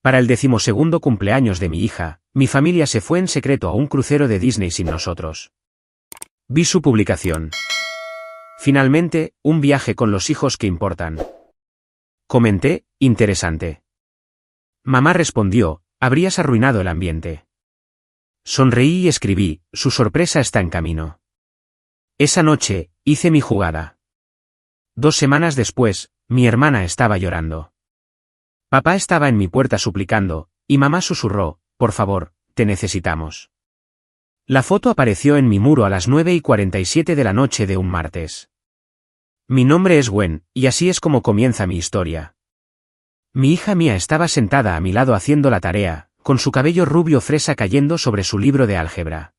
Para el 12º cumpleaños de mi hija, mi familia se fue en secreto a un crucero de Disney sin nosotros. Vi su publicación. Finalmente, un viaje con los hijos que importan. Comenté, interesante. Mamá respondió, habrías arruinado el ambiente. Sonreí y escribí, su sorpresa está en camino. Esa noche, hice mi jugada. 2 semanas después, mi hermana estaba llorando. Papá estaba en mi puerta suplicando, y mamá susurró, por favor, te necesitamos. La foto apareció en mi muro a las 9:47 de la noche de un martes. Mi nombre es Gwen, y así es como comienza mi historia. Mi hija Mia estaba sentada a mi lado haciendo la tarea, con su cabello rubio fresa cayendo sobre su libro de álgebra.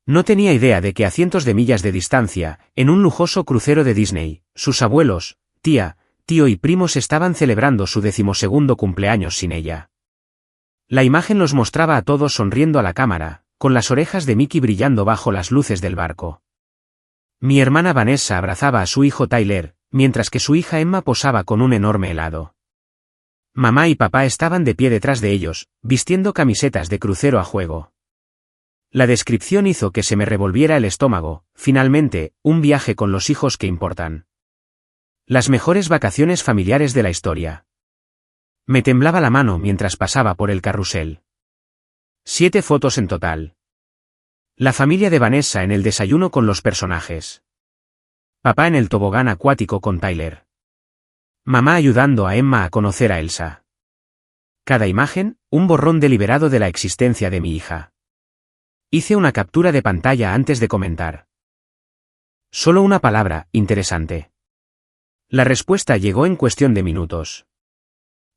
No tenía idea de que a cientos de millas de distancia, en un lujoso crucero de Disney, sus abuelos, tía, tío y primos estaban celebrando su 12º cumpleaños sin ella. La imagen los mostraba a todos sonriendo a la cámara, con las orejas de Mickey brillando bajo las luces del barco. Mi hermana Vanessa abrazaba a su hijo Tyler, mientras que su hija Emma posaba con un enorme helado. Mamá y papá estaban de pie detrás de ellos, vistiendo camisetas de crucero a juego. La descripción hizo que se me revolviera el estómago, finalmente, un viaje con los hijos que importan. Las mejores vacaciones familiares de la historia. Me temblaba la mano mientras pasaba por el carrusel. 7 fotos en total. La familia de Vanessa en el desayuno con los personajes. Papá en el tobogán acuático con Tyler. Mamá ayudando a Emma a conocer a Elsa. Cada imagen, un borrón deliberado de la existencia de mi hija. Hice una captura de pantalla antes de comentar. Solo una palabra, interesante. La respuesta llegó en cuestión de minutos.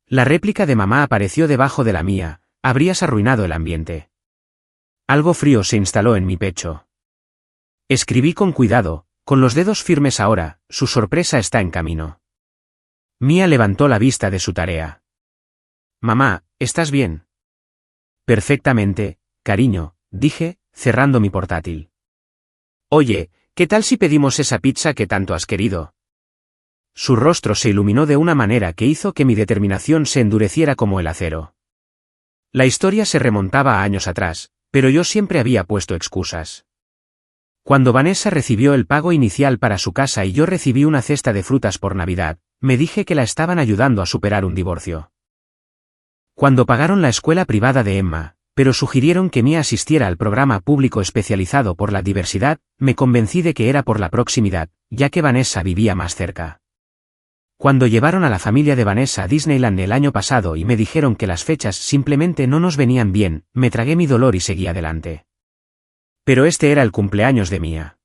La réplica de mamá apareció debajo de la mía, habrías arruinado el ambiente. Algo frío se instaló en mi pecho. Escribí con cuidado, con los dedos firmes ahora, su sorpresa está en camino. Mia levantó la vista de su tarea. Mamá, ¿estás bien? Perfectamente, cariño, dije, cerrando mi portátil. Oye, ¿qué tal si pedimos esa pizza que tanto has querido? Su rostro se iluminó de una manera que hizo que mi determinación se endureciera como el acero. La historia se remontaba a años atrás, pero yo siempre había puesto excusas. Cuando Vanessa recibió el pago inicial para su casa y yo recibí una cesta de frutas por Navidad, me dije que la estaban ayudando a superar un divorcio. Cuando pagaron la escuela privada de Emma, pero sugirieron que Mia asistiera al programa público especializado por la diversidad, me convencí de que era por la proximidad, ya que Vanessa vivía más cerca. Cuando llevaron a la familia de Vanessa a Disneyland el año pasado y me dijeron que las fechas simplemente no nos venían bien, me tragué mi dolor y seguí adelante. Pero este era el cumpleaños de Mia.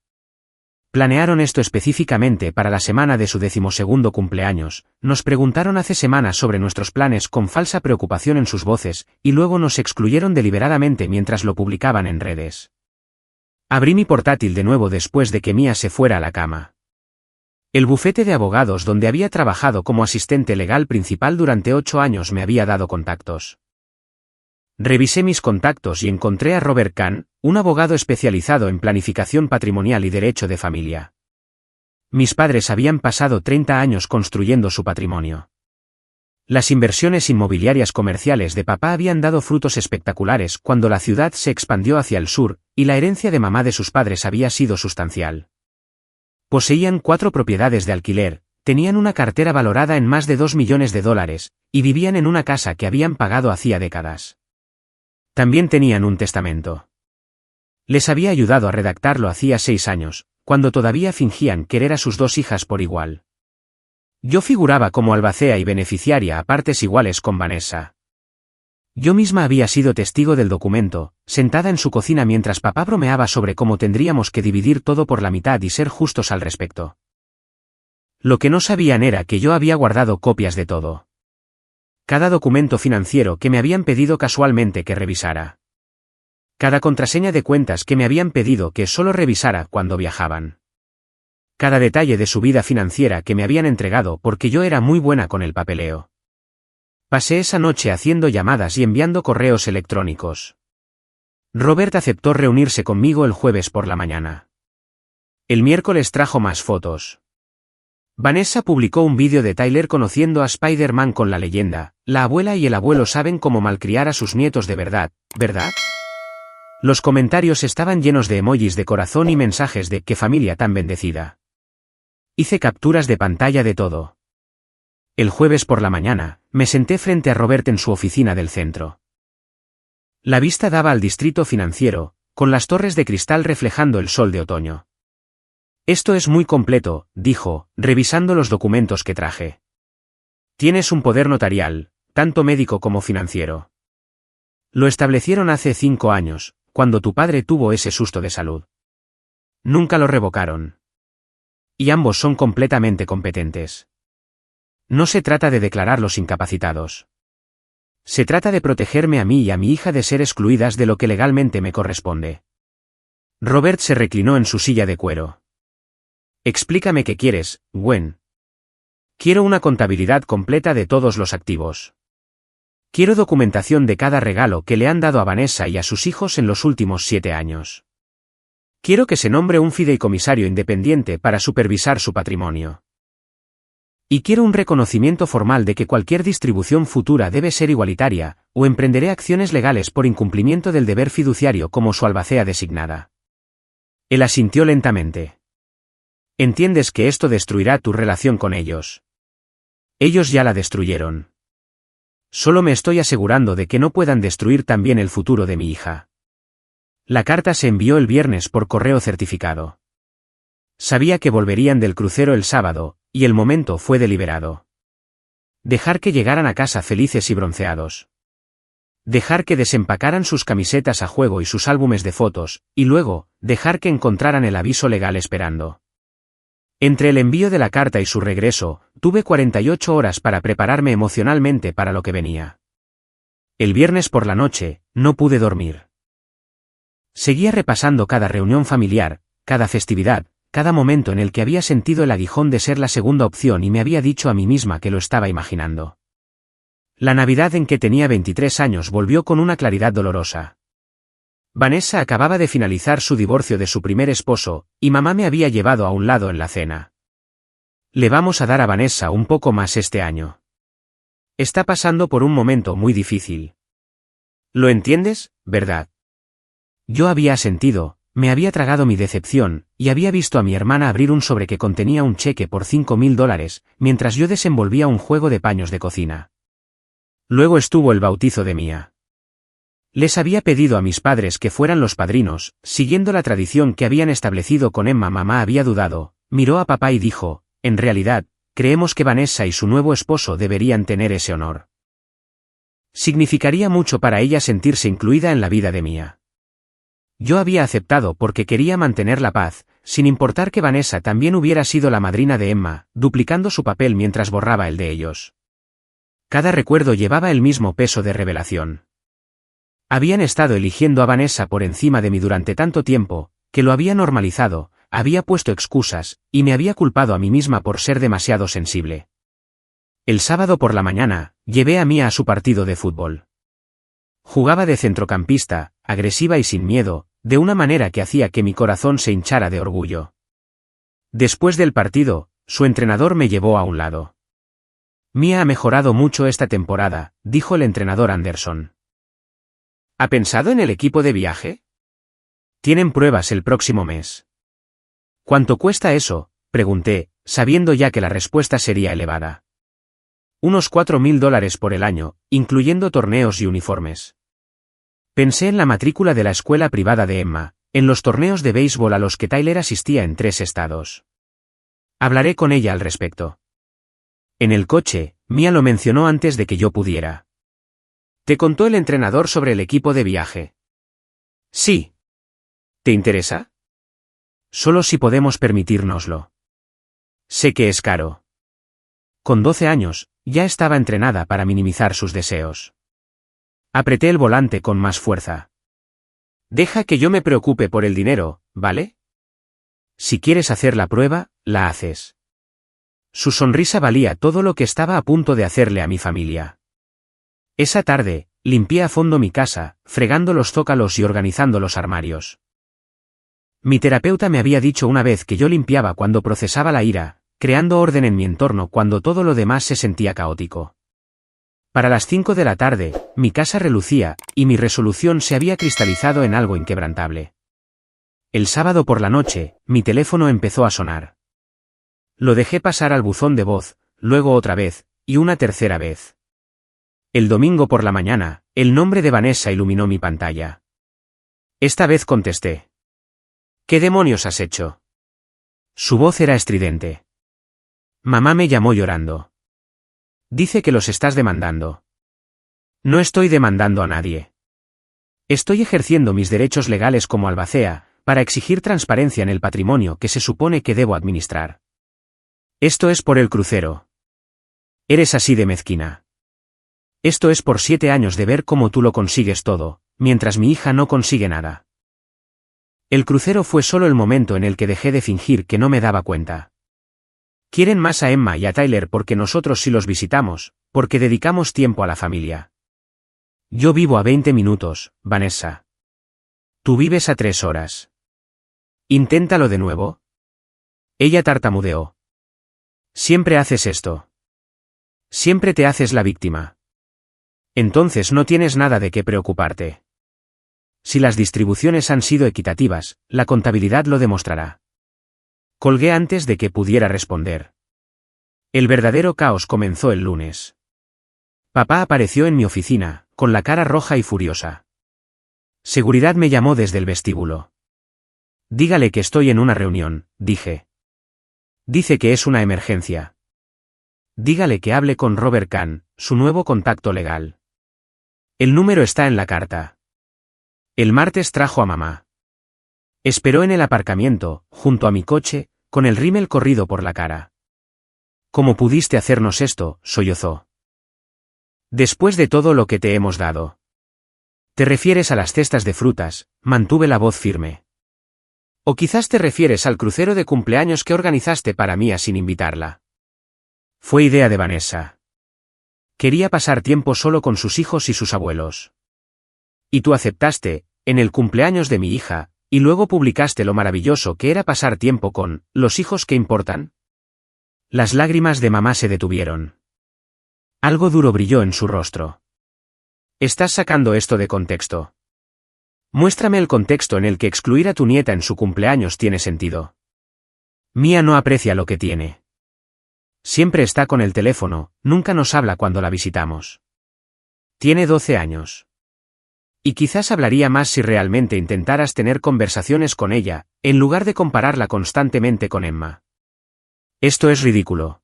Planearon esto específicamente para la semana de su 12º cumpleaños, nos preguntaron hace semanas sobre nuestros planes con falsa preocupación en sus voces, y luego nos excluyeron deliberadamente mientras lo publicaban en redes. Abrí mi portátil de nuevo después de que Mia se fuera a la cama. El bufete de abogados donde había trabajado como asistente legal principal durante 8 años me había dado contactos. Revisé mis contactos y encontré a Robert Kahn, un abogado especializado en planificación patrimonial y derecho de familia. Mis padres habían pasado 30 años construyendo su patrimonio. Las inversiones inmobiliarias comerciales de papá habían dado frutos espectaculares cuando la ciudad se expandió hacia el sur, y la herencia de mamá de sus padres había sido sustancial. Poseían 4 propiedades de alquiler, tenían una cartera valorada en más de $2 millones, y vivían en una casa que habían pagado hacía décadas. También tenían un testamento. Les había ayudado a redactarlo hacía 6 años, cuando todavía fingían querer a sus 2 hijas por igual. Yo figuraba como albacea y beneficiaria a partes iguales con Vanessa. Yo misma había sido testigo del documento, sentada en su cocina mientras papá bromeaba sobre cómo tendríamos que dividir todo por la mitad y ser justos al respecto. Lo que no sabían era que yo había guardado copias de todo. Cada documento financiero que me habían pedido casualmente que revisara. Cada contraseña de cuentas que me habían pedido que solo revisara cuando viajaban. Cada detalle de su vida financiera que me habían entregado porque yo era muy buena con el papeleo. Pasé esa noche haciendo llamadas y enviando correos electrónicos. Robert aceptó reunirse conmigo el jueves por la mañana. El miércoles trajo más fotos. Vanessa publicó un vídeo de Tyler conociendo a Spider-Man con la leyenda: la abuela y el abuelo saben cómo malcriar a sus nietos de verdad, ¿verdad? Los comentarios estaban llenos de emojis de corazón y mensajes de «qué familia tan bendecida». Hice capturas de pantalla de todo. El jueves por la mañana, me senté frente a Robert en su oficina del centro. La vista daba al distrito financiero, con las torres de cristal reflejando el sol de otoño. «Esto es muy completo», dijo, revisando los documentos que traje. «Tienes un poder notarial, tanto médico como financiero. Lo establecieron hace 5 años, cuando tu padre tuvo ese susto de salud. Nunca lo revocaron. Y ambos son completamente competentes. No se trata de declararlos incapacitados. Se trata de protegerme a mí y a mi hija de ser excluidas de lo que legalmente me corresponde». Robert se reclinó en su silla de cuero. «Explícame qué quieres, Gwen». «Quiero una contabilidad completa de todos los activos. Quiero documentación de cada regalo que le han dado a Vanessa y a sus hijos en los últimos 7 años. Quiero que se nombre un fideicomisario independiente para supervisar su patrimonio. Y quiero un reconocimiento formal de que cualquier distribución futura debe ser igualitaria, o emprenderé acciones legales por incumplimiento del deber fiduciario como su albacea designada». Él asintió lentamente. «Entiendes que esto destruirá tu relación con ellos. Ellos ya la destruyeron. Solo me estoy asegurando de que no puedan destruir también el futuro de mi hija». La carta se envió el viernes por correo certificado. Sabía que volverían del crucero el sábado, y el momento fue deliberado. Dejar que llegaran a casa felices y bronceados. Dejar que desempacaran sus camisetas a juego y sus álbumes de fotos, y luego, dejar que encontraran el aviso legal esperando. Entre el envío de la carta y su regreso, tuve 48 horas para prepararme emocionalmente para lo que venía. El viernes por la noche, no pude dormir. Seguía repasando cada reunión familiar, cada festividad, cada momento en el que había sentido el aguijón de ser la segunda opción y me había dicho a mí misma que lo estaba imaginando. La Navidad en que tenía 23 años volvió con una claridad dolorosa. Vanessa acababa de finalizar su divorcio de su primer esposo, y mamá me había llevado a un lado en la cena. «Le vamos a dar a Vanessa un poco más este año. Está pasando por un momento muy difícil. ¿Lo entiendes, verdad?» Yo había asentido, me había tragado mi decepción, y había visto a mi hermana abrir un sobre que contenía un cheque por $5.000, mientras yo desenvolvía un juego de paños de cocina. Luego estuvo el bautizo de Mia. Les había pedido a mis padres que fueran los padrinos, siguiendo la tradición que habían establecido con Emma. Mamá había dudado, miró a papá y dijo: «En realidad, creemos que Vanessa y su nuevo esposo deberían tener ese honor. Significaría mucho para ella sentirse incluida en la vida de Mia». Yo había aceptado porque quería mantener la paz, sin importar que Vanessa también hubiera sido la madrina de Emma, duplicando su papel mientras borraba el de ellos. Cada recuerdo llevaba el mismo peso de revelación. Habían estado eligiendo a Vanessa por encima de mí durante tanto tiempo, que lo había normalizado, había puesto excusas, y me había culpado a mí misma por ser demasiado sensible. El sábado por la mañana, llevé a Mia a su partido de fútbol. Jugaba de centrocampista, agresiva y sin miedo, de una manera que hacía que mi corazón se hinchara de orgullo. Después del partido, su entrenador me llevó a un lado. «Mia ha mejorado mucho esta temporada», dijo el entrenador Anderson. «¿Ha pensado en el equipo de viaje? Tienen pruebas el próximo mes». «¿Cuánto cuesta eso?», pregunté, sabiendo ya que la respuesta sería elevada. «Unos $4.000 por el año, incluyendo torneos y uniformes». Pensé en la matrícula de la escuela privada de Emma, en los torneos de béisbol a los que Tyler asistía en 3 estados. Hablaré con ella al respecto. En el coche, Mia lo mencionó antes de que yo pudiera. «¿Te contó el entrenador sobre el equipo de viaje?» «Sí». «¿Te interesa?» «Solo si podemos permitírnoslo. Sé que es caro». Con 12 años, ya estaba entrenada para minimizar sus deseos. Apreté el volante con más fuerza. «Deja que yo me preocupe por el dinero, ¿vale? Si quieres hacer la prueba, la haces». Su sonrisa valía todo lo que estaba a punto de hacerle a mi familia. Esa tarde, limpié a fondo mi casa, fregando los zócalos y organizando los armarios. Mi terapeuta me había dicho una vez que yo limpiaba cuando procesaba la ira, creando orden en mi entorno cuando todo lo demás se sentía caótico. Para las 5 de la tarde, mi casa relucía, y mi resolución se había cristalizado en algo inquebrantable. El sábado por la noche, mi teléfono empezó a sonar. Lo dejé pasar al buzón de voz, luego otra vez, y una tercera vez. El domingo por la mañana, el nombre de Vanessa iluminó mi pantalla. Esta vez contesté. ¿Qué demonios has hecho? Su voz era estridente. Mamá me llamó llorando. Dice que los estás demandando. No estoy demandando a nadie. Estoy ejerciendo mis derechos legales como albacea, para exigir transparencia en el patrimonio que se supone que debo administrar. Esto es por el crucero. Eres así de mezquina. Esto es por 7 años de ver cómo tú lo consigues todo, mientras mi hija no consigue nada. El crucero fue solo el momento en el que dejé de fingir que no me daba cuenta. Quieren más a Emma y a Tyler porque nosotros sí los visitamos, porque dedicamos tiempo a la familia. Yo vivo a 20 minutos, Vanessa. Tú vives a 3 horas. Inténtalo de nuevo. Ella tartamudeó. Siempre haces esto. Siempre te haces la víctima. Entonces no tienes nada de qué preocuparte. Si las distribuciones han sido equitativas, la contabilidad lo demostrará. Colgué antes de que pudiera responder. El verdadero caos comenzó el lunes. Papá apareció en mi oficina, con la cara roja y furiosa. Seguridad me llamó desde el vestíbulo. Dígale que estoy en una reunión, dije. Dice que es una emergencia. Dígale que hable con Robert Kahn, su nuevo contacto legal. El número está en la carta. El martes trajo a mamá. Esperó en el aparcamiento, junto a mi coche, con el rímel corrido por la cara. ¿Cómo pudiste hacernos esto?, sollozó. Después de todo lo que te hemos dado. ¿Te refieres a las cestas de frutas?, mantuve la voz firme. ¿O quizás te refieres al crucero de cumpleaños que organizaste para Mía sin invitarla? Fue idea de Vanessa. Quería pasar tiempo solo con sus hijos y sus abuelos. Y tú aceptaste, en el cumpleaños de mi hija, y luego publicaste lo maravilloso que era pasar tiempo con los hijos que importan. Las lágrimas de mamá se detuvieron. Algo duro brilló en su rostro. Estás sacando esto de contexto. Muéstrame el contexto en el que excluir a tu nieta en su cumpleaños tiene sentido. Mía no aprecia lo que tiene. Siempre está con el teléfono, nunca nos habla cuando la visitamos. Tiene 12 años. Y quizás hablaría más si realmente intentaras tener conversaciones con ella, en lugar de compararla constantemente con Emma. Esto es ridículo.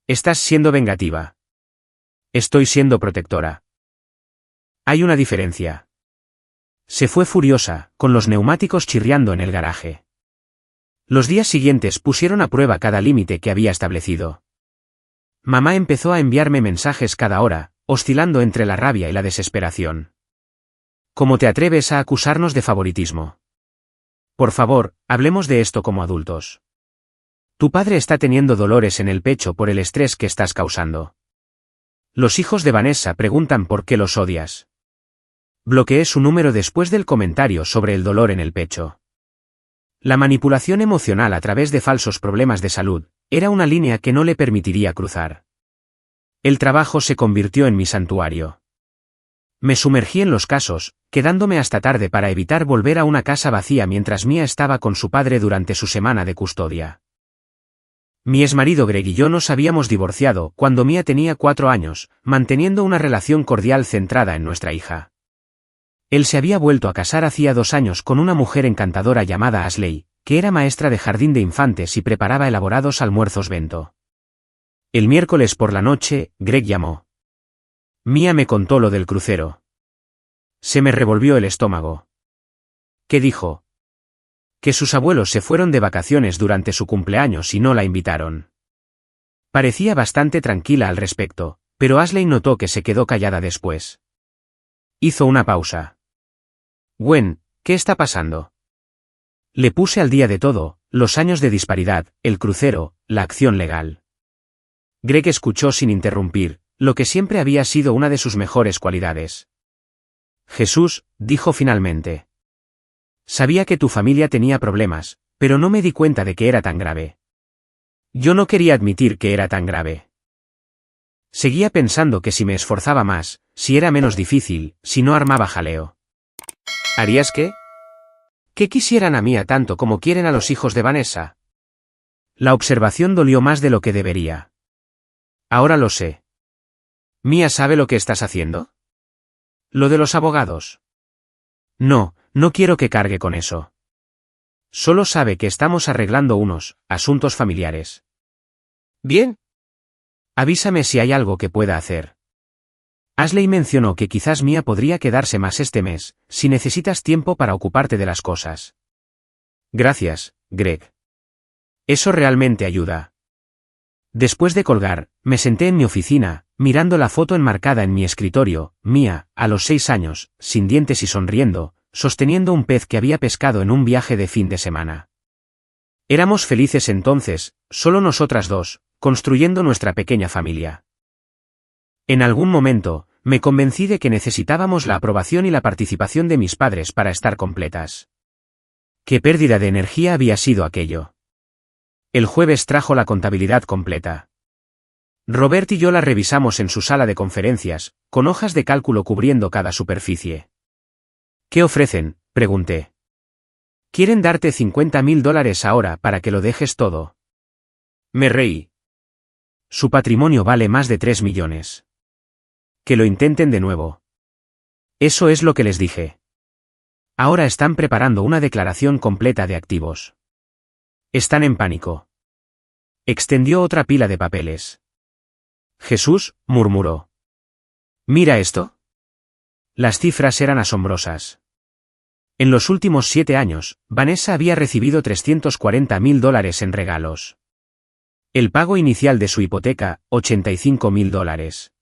Estás siendo vengativa. Estoy siendo protectora. Hay una diferencia. Se fue furiosa, con los neumáticos chirriando en el garaje. Los días siguientes pusieron a prueba cada límite que había establecido. Mamá empezó a enviarme mensajes cada hora, oscilando entre la rabia y la desesperación. ¿Cómo te atreves a acusarnos de favoritismo? Por favor, hablemos de esto como adultos. Tu padre está teniendo dolores en el pecho por el estrés que estás causando. Los hijos de Vanessa preguntan por qué los odias. Bloqueé su número después del comentario sobre el dolor en el pecho. La manipulación emocional a través de falsos problemas de salud era una línea que no le permitiría cruzar. El trabajo se convirtió en mi santuario. Me sumergí en los casos, quedándome hasta tarde para evitar volver a una casa vacía mientras Mía estaba con su padre durante su semana de custodia. Mi exmarido Greg y yo nos habíamos divorciado cuando Mía tenía 4 años, manteniendo una relación cordial centrada en nuestra hija. Él se había vuelto a casar hacía 2 años con una mujer encantadora llamada Ashley, que era maestra de jardín de infantes y preparaba elaborados almuerzos bento. El miércoles por la noche, Greg llamó. Mía me contó lo del crucero. Se me revolvió el estómago. ¿Qué dijo? Que sus abuelos se fueron de vacaciones durante su cumpleaños y no la invitaron. Parecía bastante tranquila al respecto, pero Ashley notó que se quedó callada después. Hizo una pausa. Gwen, ¿qué está pasando? Le puse al día de todo, los años de disparidad, el crucero, la acción legal. Greg escuchó sin interrumpir, lo que siempre había sido una de sus mejores cualidades. Jesús, dijo finalmente. Sabía que tu familia tenía problemas, pero no me di cuenta de que era tan grave. Yo no quería admitir que era tan grave. Seguía pensando que si me esforzaba más, si era menos difícil, si no armaba jaleo. ¿Harías qué? ¿Que quisieran a Mia tanto como quieren a los hijos de Vanessa? La observación dolió más de lo que debería. Ahora lo sé. ¿Mia sabe lo que estás haciendo? ¿Lo de los abogados? No, no quiero que cargue con eso. Solo sabe que estamos arreglando unos asuntos familiares. Bien. Avísame si hay algo que pueda hacer. Ashley mencionó que quizás Mia podría quedarse más este mes, si necesitas tiempo para ocuparte de las cosas. Gracias, Greg. Eso realmente ayuda. Después de colgar, me senté en mi oficina, mirando la foto enmarcada en mi escritorio, Mia, a los 6 años, sin dientes y sonriendo, sosteniendo un pez que había pescado en un viaje de fin de semana. Éramos felices entonces, solo nosotras dos, construyendo nuestra pequeña familia. En algún momento, me convencí de que necesitábamos la aprobación y la participación de mis padres para estar completas. ¿Qué pérdida de energía había sido aquello? El jueves trajo la contabilidad completa. Robert y yo la revisamos en su sala de conferencias, con hojas de cálculo cubriendo cada superficie. ¿Qué ofrecen?, pregunté. Quieren darte $50,000 ahora para que lo dejes todo. Me reí. Su patrimonio vale más de 3 millones. Que lo intenten de nuevo. Eso es lo que les dije. Ahora están preparando una declaración completa de activos. Están en pánico. Extendió otra pila de papeles. Jesús, murmuró. ¿Mira esto? Las cifras eran asombrosas. En los últimos 7 años, Vanessa había recibido $340,000 en regalos. El pago inicial de su hipoteca, $85,000.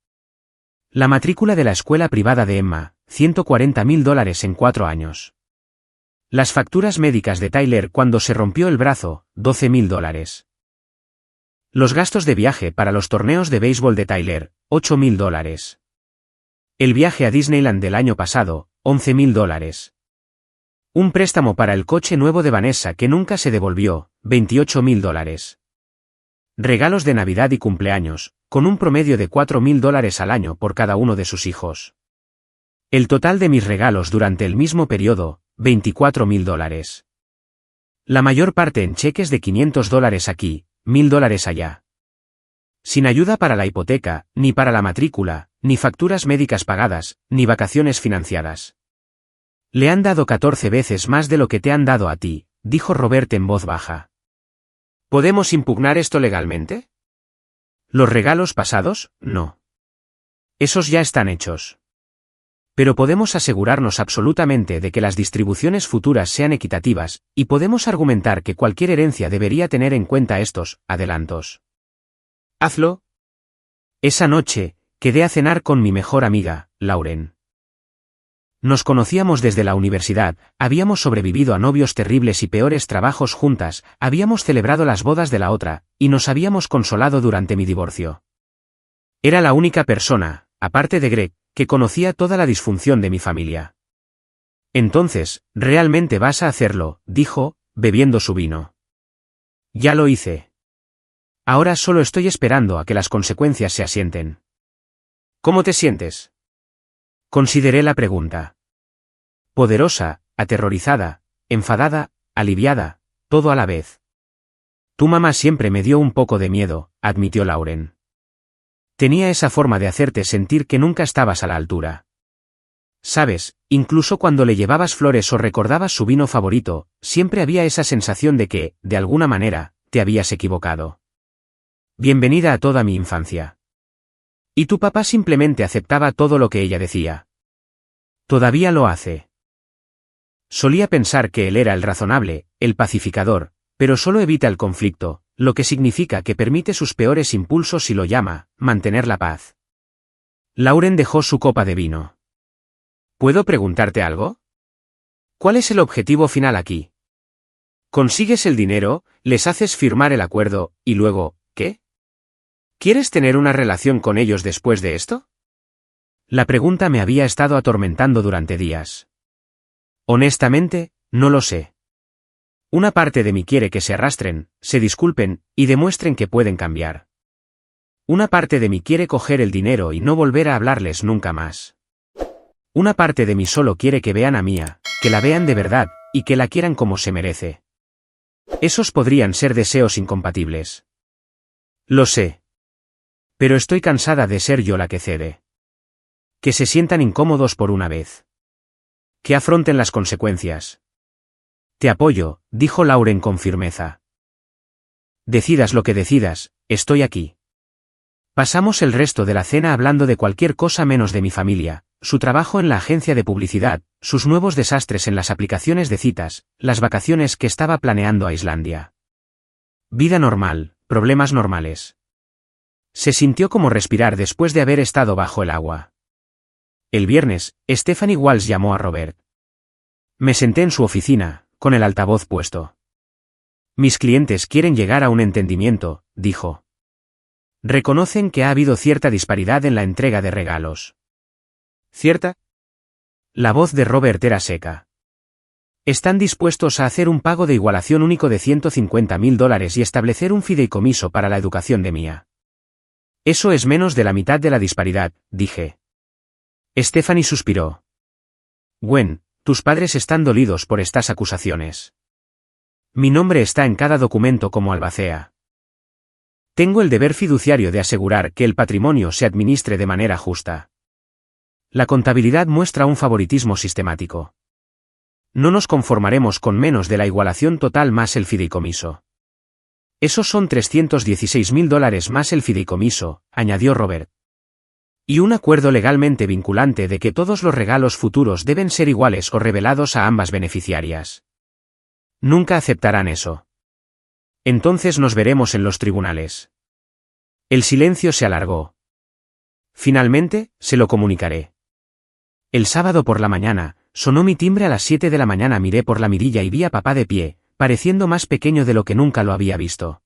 La matrícula de la escuela privada de Emma, $140,000 en 4 años. Las facturas médicas de Tyler cuando se rompió el brazo, $12,000. Los gastos de viaje para los torneos de béisbol de Tyler, $8,000. El viaje a Disneyland del año pasado, $11,000. Un préstamo para el coche nuevo de Vanessa que nunca se devolvió, $28,000. Regalos de Navidad y cumpleaños, con un promedio de $4,000 al año por cada uno de sus hijos. El total de mis regalos durante el mismo periodo, $24,000. La mayor parte en cheques de $500 aquí, $1,000 allá. Sin ayuda para la hipoteca, ni para la matrícula, ni facturas médicas pagadas, ni vacaciones financiadas. Le han dado 14 veces más de lo que te han dado a ti, dijo Robert en voz baja. ¿Podemos impugnar esto legalmente? Los regalos pasados, no. Esos ya están hechos. Pero podemos asegurarnos absolutamente de que las distribuciones futuras sean equitativas, y podemos argumentar que cualquier herencia debería tener en cuenta estos adelantos. Hazlo. Esa noche, quedé a cenar con mi mejor amiga, Lauren. Nos conocíamos desde la universidad, habíamos sobrevivido a novios terribles y peores trabajos juntas, habíamos celebrado las bodas de la otra, y nos habíamos consolado durante mi divorcio. Era la única persona, aparte de Greg, que conocía toda la disfunción de mi familia. Entonces, ¿realmente vas a hacerlo?, dijo, bebiendo su vino. Ya lo hice. Ahora solo estoy esperando a que las consecuencias se asienten. ¿Cómo te sientes? Consideré la pregunta. Poderosa, aterrorizada, enfadada, aliviada, todo a la vez. Tu mamá siempre me dio un poco de miedo, admitió Lauren. Tenía esa forma de hacerte sentir que nunca estabas a la altura. Sabes, incluso cuando le llevabas flores o recordabas su vino favorito, siempre había esa sensación de que, de alguna manera, te habías equivocado. Bienvenida a toda mi infancia. Y tu papá simplemente aceptaba todo lo que ella decía. Todavía lo hace. Solía pensar que él era el razonable, el pacificador, pero solo evita el conflicto, lo que significa que permite sus peores impulsos y lo llama, mantener la paz. Lauren dejó su copa de vino. ¿Puedo preguntarte algo? ¿Cuál es el objetivo final aquí? Consigues el dinero, les haces firmar el acuerdo, y luego, ¿qué? ¿Quieres tener una relación con ellos después de esto? La pregunta me había estado atormentando durante días. Honestamente, no lo sé. Una parte de mí quiere que se arrastren, se disculpen, y demuestren que pueden cambiar. Una parte de mí quiere coger el dinero y no volver a hablarles nunca más. Una parte de mí solo quiere que vean a Mia, que la vean de verdad, y que la quieran como se merece. Esos podrían ser deseos incompatibles. Lo sé. Pero estoy cansada de ser yo la que cede. Que se sientan incómodos por una vez. Que afronten las consecuencias. Te apoyo, dijo Lauren con firmeza. Decidas lo que decidas, estoy aquí. Pasamos el resto de la cena hablando de cualquier cosa menos de mi familia, su trabajo en la agencia de publicidad, sus nuevos desastres en las aplicaciones de citas, las vacaciones que estaba planeando a Islandia. Vida normal, problemas normales. Se sintió como respirar después de haber estado bajo el agua. El viernes, Stephanie Walsh llamó a Robert. Me senté en su oficina, con el altavoz puesto. Mis clientes quieren llegar a un entendimiento, dijo. Reconocen que ha habido cierta disparidad en la entrega de regalos. ¿Cierta? La voz de Robert era seca. Están dispuestos a hacer un pago de igualación único de $150.000 y establecer un fideicomiso para la educación de Mia. Eso es menos de la mitad de la disparidad, dije. Stephanie suspiró. Gwen, tus padres están dolidos por estas acusaciones. Mi nombre está en cada documento como albacea. Tengo el deber fiduciario de asegurar que el patrimonio se administre de manera justa. La contabilidad muestra un favoritismo sistemático. No nos conformaremos con menos de la igualación total más el fideicomiso. Esos son $316.000 más el fideicomiso, añadió Robert. Y un acuerdo legalmente vinculante de que todos los regalos futuros deben ser iguales o revelados a ambas beneficiarias. Nunca aceptarán eso. Entonces nos veremos en los tribunales. El silencio se alargó. Finalmente, se lo comunicaré. El sábado por la mañana, sonó mi timbre a las 7 de la mañana. Miré por la mirilla y vi a papá de pie, pareciendo más pequeño de lo que nunca lo había visto.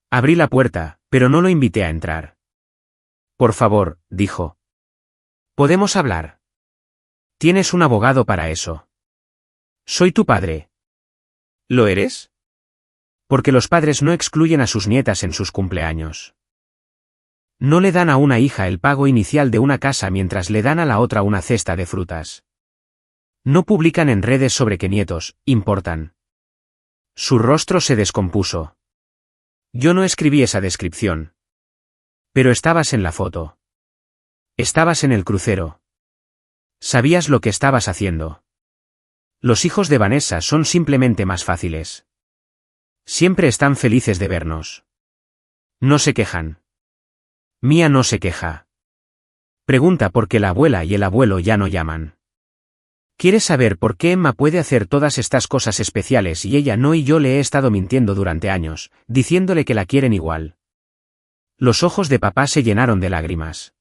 Abrí la puerta, pero no lo invité a entrar. Por favor, dijo. ¿Podemos hablar? Tienes un abogado para eso. Soy tu padre. ¿Lo eres? Porque los padres no excluyen a sus nietas en sus cumpleaños. No le dan a una hija el pago inicial de una casa mientras le dan a la otra una cesta de frutas. No publican en redes sobre qué nietos importan. Su rostro se descompuso. Yo no escribí esa descripción. Pero estabas en la foto. Estabas en el crucero. Sabías lo que estabas haciendo. Los hijos de Vanessa son simplemente más fáciles. Siempre están felices de vernos. No se quejan. Mia no se queja. Pregunta por qué la abuela y el abuelo ya no llaman. Quiere saber por qué Emma puede hacer todas estas cosas especiales y ella no, y yo le he estado mintiendo durante años, diciéndole que la quieren igual. Los ojos de papá se llenaron de lágrimas.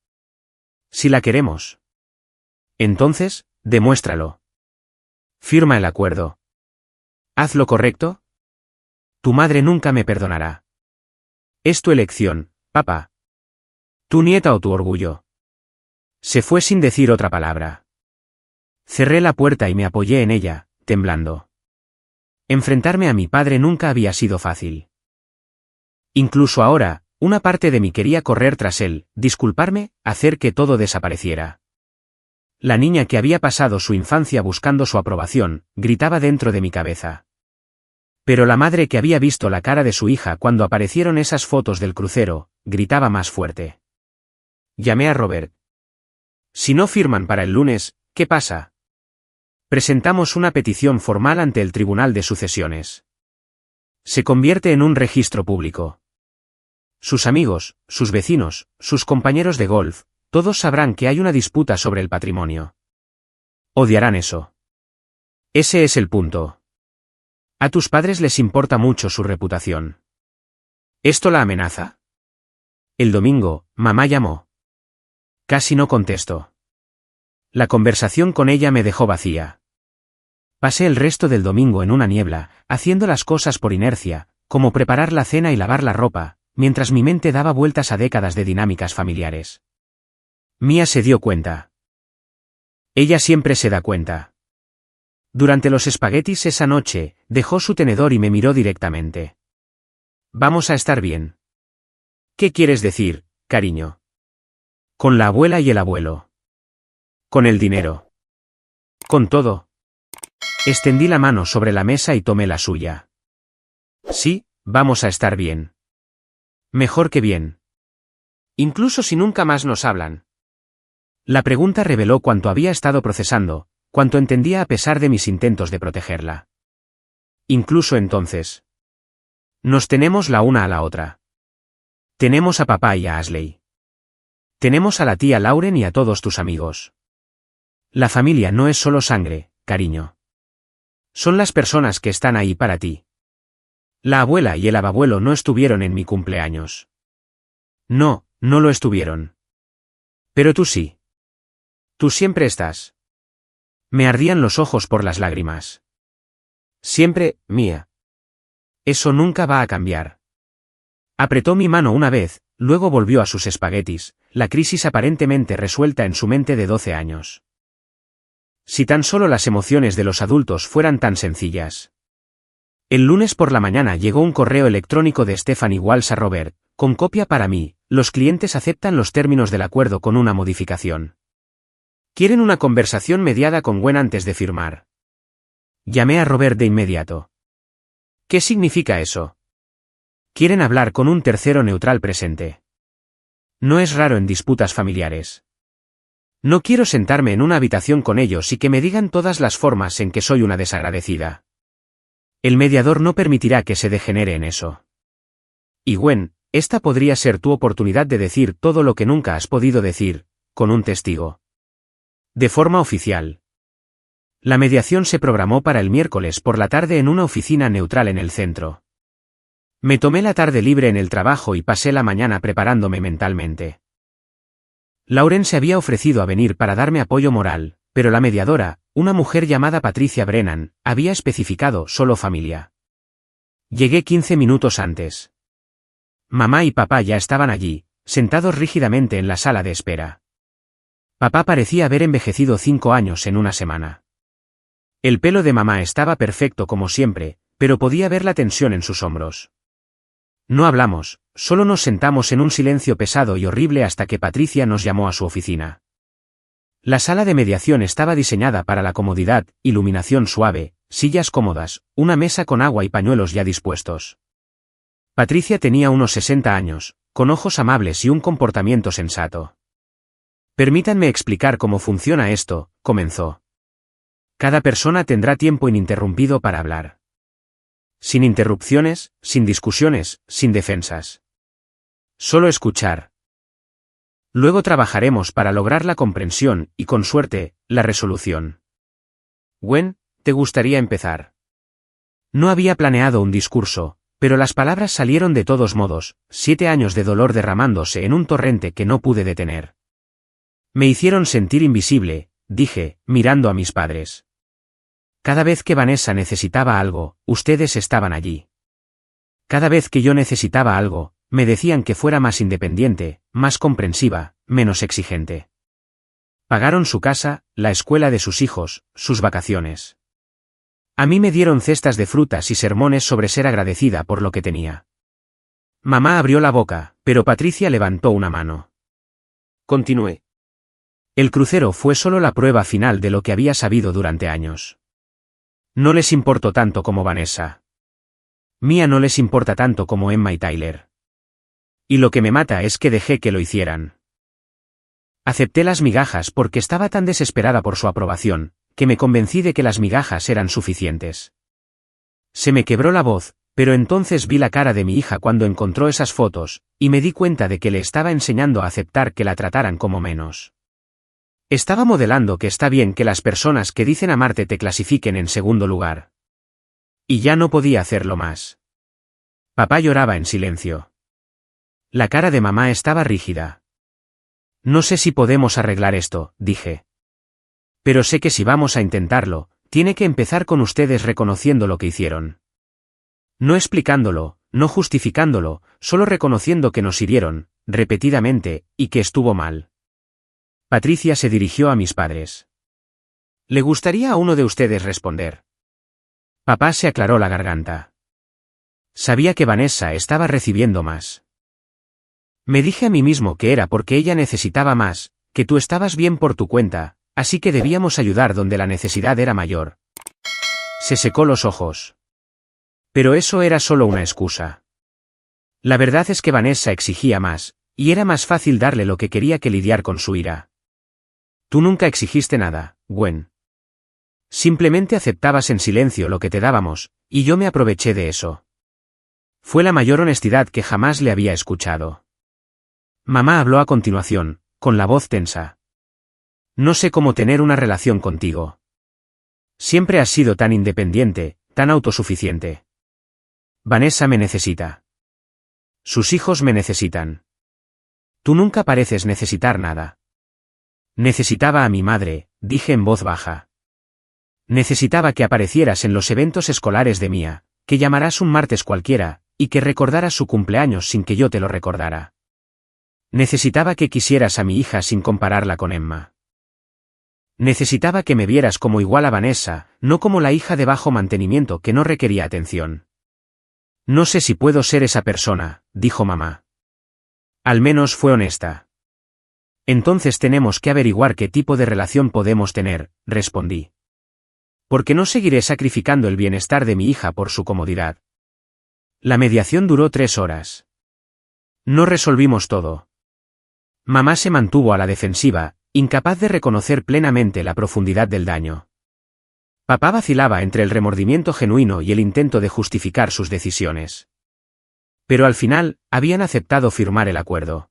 Si la queremos. Entonces, demuéstralo. Firma el acuerdo. Haz lo correcto. Tu madre nunca me perdonará. Es tu elección, papá. Tu nieta o tu orgullo. Se fue sin decir otra palabra. Cerré la puerta y me apoyé en ella, temblando. Enfrentarme a mi padre nunca había sido fácil. Incluso ahora, una parte de mí quería correr tras él, disculparme, hacer que todo desapareciera. La niña que había pasado su infancia buscando su aprobación, gritaba dentro de mi cabeza. Pero la madre que había visto la cara de su hija cuando aparecieron esas fotos del crucero, gritaba más fuerte. Llamé a Robert. Si no firman para el lunes, ¿qué pasa? Presentamos una petición formal ante el Tribunal de Sucesiones. Se convierte en un registro público. Sus amigos, sus vecinos, sus compañeros de golf, todos sabrán que hay una disputa sobre el patrimonio. Odiarán eso. Ese es el punto. A tus padres les importa mucho su reputación. ¿Esto la amenaza? El domingo, mamá llamó. Casi no contestó. La conversación con ella me dejó vacía. Pasé el resto del domingo en una niebla, haciendo las cosas por inercia, como preparar la cena y lavar la ropa, mientras mi mente daba vueltas a décadas de dinámicas familiares. Mia se dio cuenta. Ella siempre se da cuenta. Durante los espaguetis esa noche, dejó su tenedor y me miró directamente. Vamos a estar bien. ¿Qué quieres decir, cariño? Con la abuela y el abuelo. Con el dinero. Con todo. Extendí la mano sobre la mesa y tomé la suya. Sí, vamos a estar bien. Mejor que bien. Incluso si nunca más nos hablan. La pregunta reveló cuánto había estado procesando, cuánto entendía a pesar de mis intentos de protegerla. Incluso entonces. Nos tenemos la una a la otra. Tenemos a papá y a Ashley. Tenemos a la tía Lauren y a todos tus amigos. La familia no es solo sangre, cariño. Son las personas que están ahí para ti. La abuela y el abuelo no estuvieron en mi cumpleaños. No, no lo estuvieron. Pero tú sí. Tú siempre estás. Me ardían los ojos por las lágrimas. Siempre, Mía. Eso nunca va a cambiar. Apretó mi mano una vez, luego volvió a sus espaguetis, la crisis aparentemente resuelta en su mente de 12 años. Si tan solo las emociones de los adultos fueran tan sencillas. El lunes por la mañana llegó un correo electrónico de Stephanie Walsh a Robert, con copia para mí. Los clientes aceptan los términos del acuerdo con una modificación. Quieren una conversación mediada con Gwen antes de firmar. Llamé a Robert de inmediato. ¿Qué significa eso? Quieren hablar con un tercero neutral presente. No es raro en disputas familiares. No quiero sentarme en una habitación con ellos y que me digan todas las formas en que soy una desagradecida. El mediador no permitirá que se degenere en eso. Y Gwen, esta podría ser tu oportunidad de decir todo lo que nunca has podido decir, con un testigo. De forma oficial. La mediación se programó para el miércoles por la tarde en una oficina neutral en el centro. Me tomé la tarde libre en el trabajo y pasé la mañana preparándome mentalmente. Lauren se había ofrecido a venir para darme apoyo moral, pero la mediadora, una mujer llamada Patricia Brennan, había especificado solo familia. Llegué 15 minutos antes. Mamá y papá ya estaban allí, sentados rígidamente en la sala de espera. Papá parecía haber envejecido 5 años en una semana. El pelo de mamá estaba perfecto como siempre, pero podía ver la tensión en sus hombros. No hablamos, solo nos sentamos en un silencio pesado y horrible hasta que Patricia nos llamó a su oficina. La sala de mediación estaba diseñada para la comodidad, iluminación suave, sillas cómodas, una mesa con agua y pañuelos ya dispuestos. Patricia tenía unos 60 años, con ojos amables y un comportamiento sensato. Permítanme explicar cómo funciona esto, comenzó. Cada persona tendrá tiempo ininterrumpido para hablar. Sin interrupciones, sin discusiones, sin defensas. Solo escuchar. Luego trabajaremos para lograr la comprensión y, con suerte, la resolución. Gwen, ¿te gustaría empezar? No había planeado un discurso, pero las palabras salieron de todos modos, 7 años de dolor derramándose en un torrente que no pude detener. Me hicieron sentir invisible, dije, mirando a mis padres. Cada vez que Vanessa necesitaba algo, ustedes estaban allí. Cada vez que yo necesitaba algo, me decían que fuera más independiente, más comprensiva, menos exigente. Pagaron su casa, la escuela de sus hijos, sus vacaciones. A mí me dieron cestas de frutas y sermones sobre ser agradecida por lo que tenía. Mamá abrió la boca, pero Patricia levantó una mano. Continué. El crucero fue solo la prueba final de lo que había sabido durante años. No les importó tanto como Vanessa. Mía no les importa tanto como Emma y Tyler. Y lo que me mata es que dejé que lo hicieran. Acepté las migajas porque estaba tan desesperada por su aprobación, que me convencí de que las migajas eran suficientes. Se me quebró la voz, pero entonces vi la cara de mi hija cuando encontró esas fotos, y me di cuenta de que le estaba enseñando a aceptar que la trataran como menos. Estaba modelando que está bien que las personas que dicen amarte te clasifiquen en segundo lugar. Y ya no podía hacerlo más. Papá lloraba en silencio. La cara de mamá estaba rígida. No sé si podemos arreglar esto, dije. Pero sé que si vamos a intentarlo, tiene que empezar con ustedes reconociendo lo que hicieron. No explicándolo, no justificándolo, solo reconociendo que nos hirieron, repetidamente, y que estuvo mal. Patricia se dirigió a mis padres. ¿Le gustaría a uno de ustedes responder? Papá se aclaró la garganta. Sabía que Vanessa estaba recibiendo más. Me dije a mí mismo que era porque ella necesitaba más, que tú estabas bien por tu cuenta, así que debíamos ayudar donde la necesidad era mayor. Se secó los ojos. Pero eso era solo una excusa. La verdad es que Vanessa exigía más, y era más fácil darle lo que quería que lidiar con su ira. Tú nunca exigiste nada, Gwen. Simplemente aceptabas en silencio lo que te dábamos, y yo me aproveché de eso. Fue la mayor honestidad que jamás le había escuchado. Mamá habló a continuación, con la voz tensa. No sé cómo tener una relación contigo. Siempre has sido tan independiente, tan autosuficiente. Vanessa me necesita. Sus hijos me necesitan. Tú nunca pareces necesitar nada. Necesitaba a mi madre, dije en voz baja. Necesitaba que aparecieras en los eventos escolares de Mía, que llamarás un martes cualquiera, y que recordaras su cumpleaños sin que yo te lo recordara. Necesitaba que quisieras a mi hija sin compararla con Emma. Necesitaba que me vieras como igual a Vanessa, no como la hija de bajo mantenimiento que no requería atención. No sé si puedo ser esa persona, dijo mamá. Al menos fue honesta. Entonces tenemos que averiguar qué tipo de relación podemos tener, respondí. Porque no seguiré sacrificando el bienestar de mi hija por su comodidad. La mediación duró 3 horas. No resolvimos todo. Mamá se mantuvo a la defensiva, incapaz de reconocer plenamente la profundidad del daño. Papá vacilaba entre el remordimiento genuino y el intento de justificar sus decisiones. Pero al final, habían aceptado firmar el acuerdo.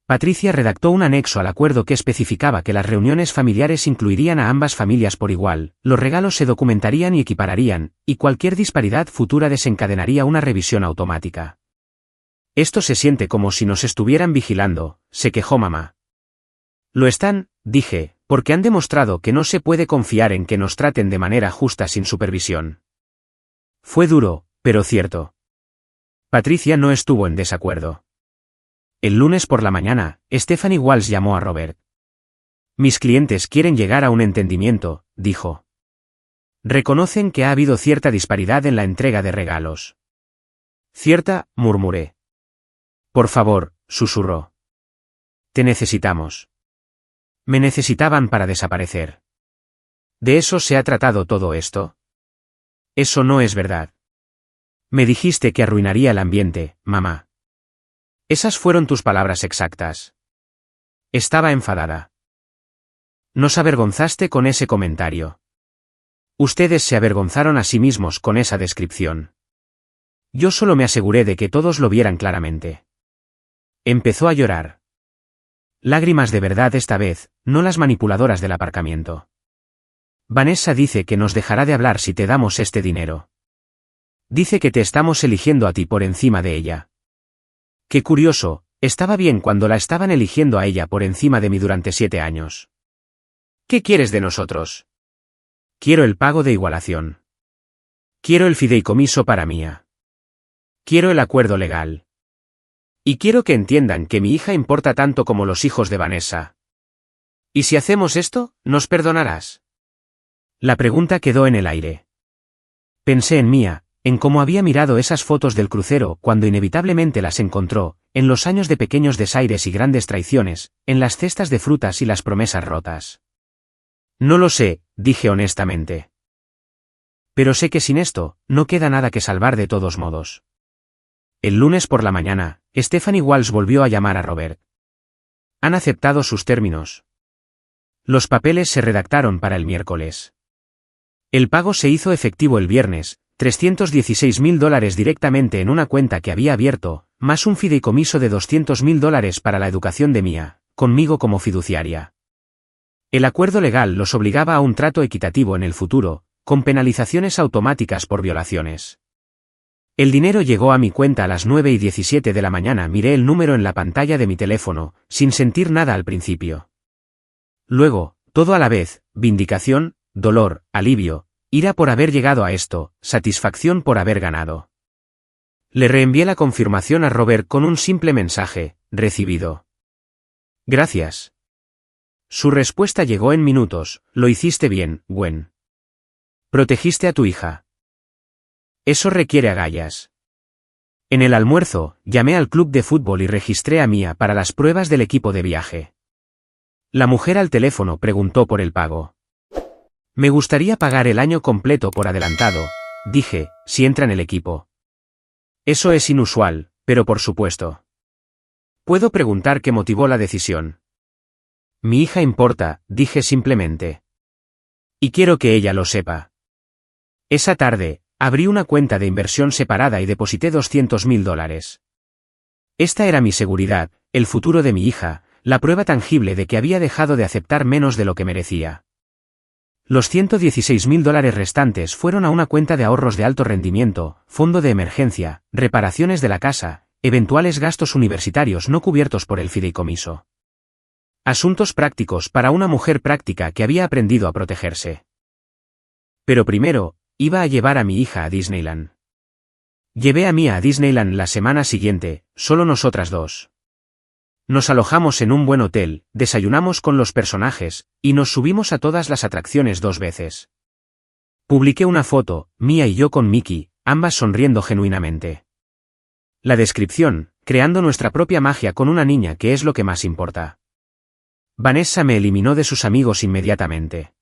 Patricia redactó un anexo al acuerdo que especificaba que las reuniones familiares incluirían a ambas familias por igual, los regalos se documentarían y equipararían, y cualquier disparidad futura desencadenaría una revisión automática. Esto se siente como si nos estuvieran vigilando, se quejó mamá. Lo están, dije, porque han demostrado que no se puede confiar en que nos traten de manera justa sin supervisión. Fue duro, pero cierto. Patricia no estuvo en desacuerdo. El lunes por la mañana, Stephanie Walsh llamó a Robert. Mis clientes quieren llegar a un entendimiento, dijo. Reconocen que ha habido cierta disparidad en la entrega de regalos. Cierta, murmuré. Por favor, susurró. Te necesitamos. Me necesitaban para desaparecer. ¿De eso se ha tratado todo esto? Eso no es verdad. Me dijiste que arruinaría el ambiente, mamá. Esas fueron tus palabras exactas. Estaba enfadada. Nos avergonzaste con ese comentario. Ustedes se avergonzaron a sí mismos con esa descripción. Yo solo me aseguré de que todos lo vieran claramente. Empezó a llorar. Lágrimas de verdad esta vez, no las manipuladoras del aparcamiento. Vanessa dice que nos dejará de hablar si te damos este dinero. Dice que te estamos eligiendo a ti por encima de ella. Qué curioso, estaba bien cuando la estaban eligiendo a ella por encima de mí durante 7 años. ¿Qué quieres de nosotros? Quiero el pago de igualación. Quiero el fideicomiso para Mía. Quiero el acuerdo legal. Y quiero que entiendan que mi hija importa tanto como los hijos de Vanessa. ¿Y si hacemos esto, nos perdonarás? La pregunta quedó en el aire. Pensé en Mía, en cómo había mirado esas fotos del crucero cuando inevitablemente las encontró, en los años de pequeños desaires y grandes traiciones, en las cestas de frutas y las promesas rotas. No lo sé, dije honestamente. Pero sé que sin esto, no queda nada que salvar de todos modos. El lunes por la mañana, Stephanie Walsh volvió a llamar a Robert. Han aceptado sus términos. Los papeles se redactaron para el miércoles. El pago se hizo efectivo el viernes, $316.000 directamente en una cuenta que había abierto, más un fideicomiso de $200.000 para la educación de Mía, conmigo como fiduciaria. El acuerdo legal los obligaba a un trato equitativo en el futuro, con penalizaciones automáticas por violaciones. El dinero llegó a mi cuenta a las 9:17 de la mañana. Miré el número en la pantalla de mi teléfono, sin sentir nada al principio. Luego, todo a la vez, vindicación, dolor, alivio, ira por haber llegado a esto, satisfacción por haber ganado. Le reenvié la confirmación a Robert con un simple mensaje, recibido. Gracias. Su respuesta llegó en minutos: lo hiciste bien, Gwen. Protegiste a tu hija. Eso requiere agallas. En el almuerzo, llamé al club de fútbol y registré a Mia para las pruebas del equipo de viaje. La mujer al teléfono preguntó por el pago. Me gustaría pagar el año completo por adelantado, dije, si entra en el equipo. Eso es inusual, pero por supuesto. ¿Puedo preguntar qué motivó la decisión? Mi hija importa, dije simplemente. Y quiero que ella lo sepa. Esa tarde, abrí una cuenta de inversión separada y deposité $200,000. Esta era mi seguridad, el futuro de mi hija, la prueba tangible de que había dejado de aceptar menos de lo que merecía. Los $116,000 restantes fueron a una cuenta de ahorros de alto rendimiento, fondo de emergencia, reparaciones de la casa, eventuales gastos universitarios no cubiertos por el fideicomiso. Asuntos prácticos para una mujer práctica que había aprendido a protegerse. Pero primero, iba a llevar a mi hija a Disneyland. Llevé a Mia a Disneyland la semana siguiente, solo nosotras dos. Nos alojamos en un buen hotel, desayunamos con los personajes, y nos subimos a todas las atracciones 2 veces. Publiqué una foto, Mia y yo con Mickey, ambas sonriendo genuinamente. La descripción: creando nuestra propia magia con una niña, que es lo que más importa. Vanessa me eliminó de sus amigos inmediatamente.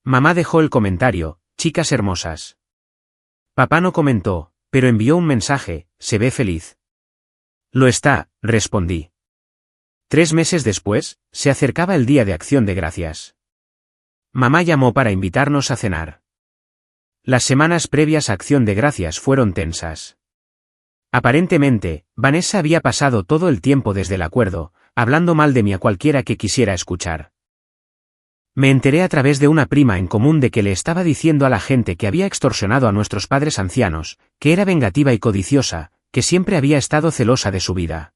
Mamá dejó el comentario: chicas hermosas. Papá no comentó, pero envió un mensaje: se ve feliz. Lo está, respondí. 3 meses después, se acercaba el Día de Acción de Gracias. Mamá llamó para invitarnos a cenar. Las semanas previas a Acción de Gracias fueron tensas. Aparentemente, Vanessa había pasado todo el tiempo desde el acuerdo, hablando mal de mí a cualquiera que quisiera escuchar. Me enteré a través de una prima en común de que le estaba diciendo a la gente que había extorsionado a nuestros padres ancianos, que era vengativa y codiciosa, que siempre había estado celosa de su vida.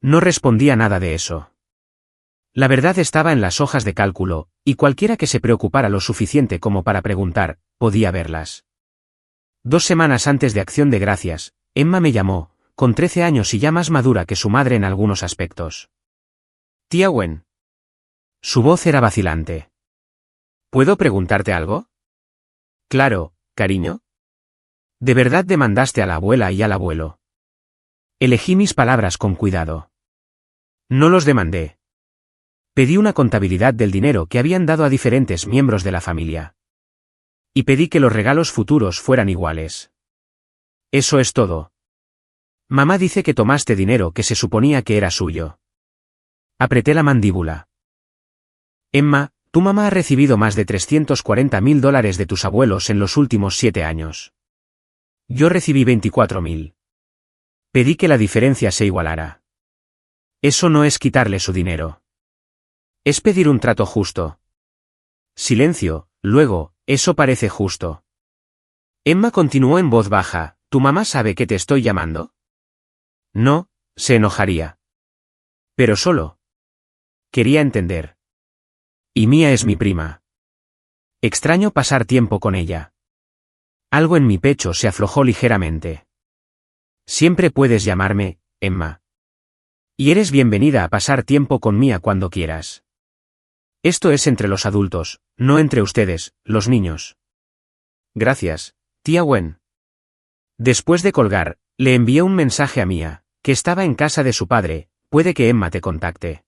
No respondía nada de eso. La verdad estaba en las hojas de cálculo, y cualquiera que se preocupara lo suficiente como para preguntar, podía verlas. 2 semanas antes de Acción de Gracias, Emma me llamó, con 13 años y ya más madura que su madre en algunos aspectos. Tía Gwen. Su voz era vacilante. ¿Puedo preguntarte algo? Claro, cariño. ¿De verdad demandaste a la abuela y al abuelo? Elegí mis palabras con cuidado. No los demandé. Pedí una contabilidad del dinero que habían dado a diferentes miembros de la familia. Y pedí que los regalos futuros fueran iguales. Eso es todo. Mamá dice que tomaste dinero que se suponía que era suyo. Apreté la mandíbula. Emma, tu mamá ha recibido más de $340,000 de tus abuelos en los últimos 7 años. Yo recibí 24,000. Pedí que la diferencia se igualara. Eso no es quitarle su dinero. Es pedir un trato justo. Silencio, luego: eso parece justo. Emma continuó en voz baja: ¿tu mamá sabe que te estoy llamando? No, se enojaría. Pero solo. Quería entender. Y Mia es mi prima. Extraño pasar tiempo con ella. Algo en mi pecho se aflojó ligeramente. Siempre puedes llamarme, Emma. Y eres bienvenida a pasar tiempo con Mia cuando quieras. Esto es entre los adultos, no entre ustedes, los niños. Gracias, tía Gwen. Después de colgar, le envié un mensaje a Mia, que estaba en casa de su padre: puede que Emma te contacte.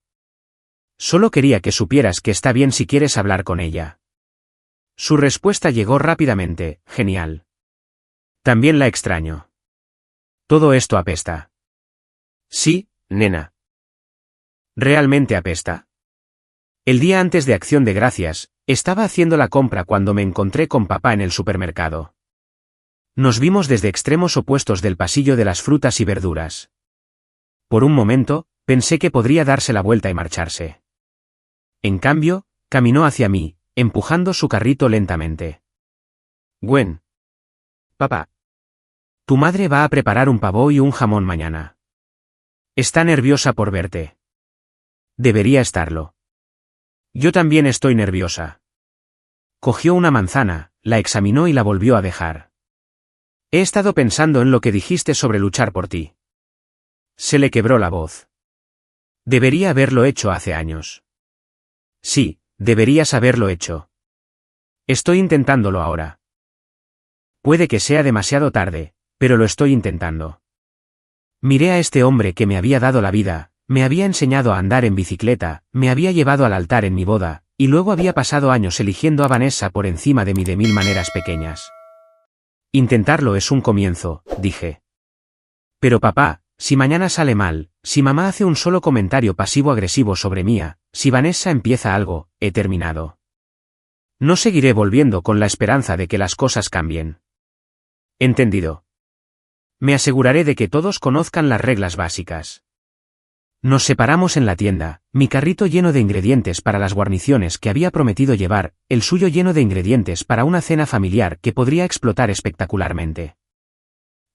Solo quería que supieras que está bien si quieres hablar con ella. Su respuesta llegó rápidamente: genial. También la extraño. Todo esto apesta. Sí, nena. ¿Realmente apesta? El día antes de Acción de Gracias, estaba haciendo la compra cuando me encontré con papá en el supermercado. Nos vimos desde extremos opuestos del pasillo de las frutas y verduras. Por un momento, pensé que podría darse la vuelta y marcharse. En cambio, caminó hacia mí, empujando su carrito lentamente. Gwen. Papá. Tu madre va a preparar un pavó y un jamón mañana. Está nerviosa por verte. Debería estarlo. Yo también estoy nerviosa. Cogió una manzana, la examinó y la volvió a dejar. He estado pensando en lo que dijiste sobre luchar por ti. Se le quebró la voz. Debería haberlo hecho hace años. Sí, deberías haberlo hecho. Estoy intentándolo ahora. Puede que sea demasiado tarde, pero lo estoy intentando. Miré a este hombre que me había dado la vida, me había enseñado a andar en bicicleta, me había llevado al altar en mi boda, y luego había pasado años eligiendo a Vanessa por encima de mí de mil maneras pequeñas. Intentarlo es un comienzo, dije. Pero papá, si mañana sale mal, si mamá hace un solo comentario pasivo-agresivo sobre Mía, si Vanessa empieza algo, he terminado. No seguiré volviendo con la esperanza de que las cosas cambien. Entendido. Me aseguraré de que todos conozcan las reglas básicas. Nos separamos en la tienda, mi carrito lleno de ingredientes para las guarniciones que había prometido llevar, el suyo lleno de ingredientes para una cena familiar que podría explotar espectacularmente.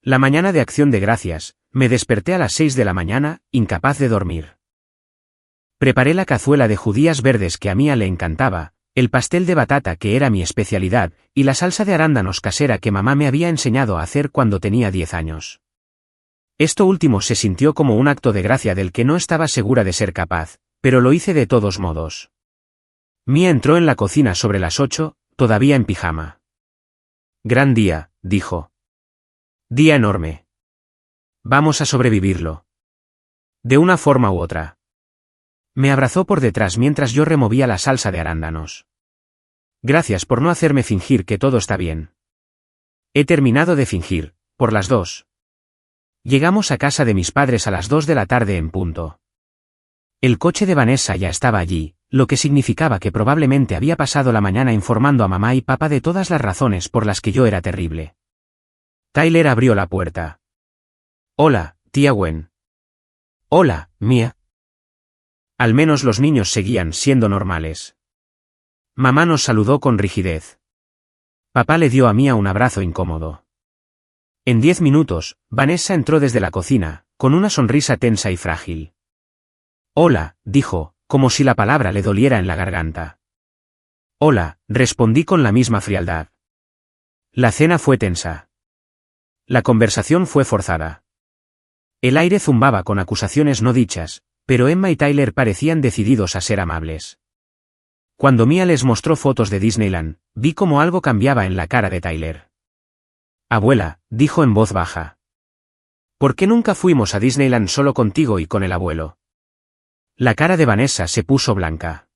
La mañana de Acción de Gracias, me desperté a las 6 de la mañana, incapaz de dormir. Preparé la cazuela de judías verdes que a Mía le encantaba, el pastel de batata que era mi especialidad, y la salsa de arándanos casera que mamá me había enseñado a hacer cuando tenía 10 años. Esto último se sintió como un acto de gracia del que no estaba segura de ser capaz, pero lo hice de todos modos. Mía entró en la cocina sobre las 8, todavía en pijama. Gran día, dijo. Día enorme. Vamos a sobrevivirlo. De una forma u otra. Me abrazó por detrás mientras yo removía la salsa de arándanos. Gracias por no hacerme fingir que todo está bien. He terminado de fingir, por las 2. Llegamos a casa de mis padres a las 2 de la tarde en punto. El coche de Vanessa ya estaba allí, lo que significaba que probablemente había pasado la mañana informando a mamá y papá de todas las razones por las que yo era terrible. Tyler abrió la puerta. Hola, tía Gwen. Hola, Mía. Al menos los niños seguían siendo normales. Mamá nos saludó con rigidez. Papá le dio a Mía un abrazo incómodo. En 10 minutos, Vanessa entró desde la cocina, con una sonrisa tensa y frágil. Hola, dijo, como si la palabra le doliera en la garganta. Hola, respondí con la misma frialdad. La cena fue tensa. La conversación fue forzada. El aire zumbaba con acusaciones no dichas, pero Emma y Tyler parecían decididos a ser amables. Cuando Mía les mostró fotos de Disneyland, vi cómo algo cambiaba en la cara de Tyler. Abuela, dijo en voz baja. ¿Por qué nunca fuimos a Disneyland solo contigo y con el abuelo? La cara de Vanessa se puso blanca.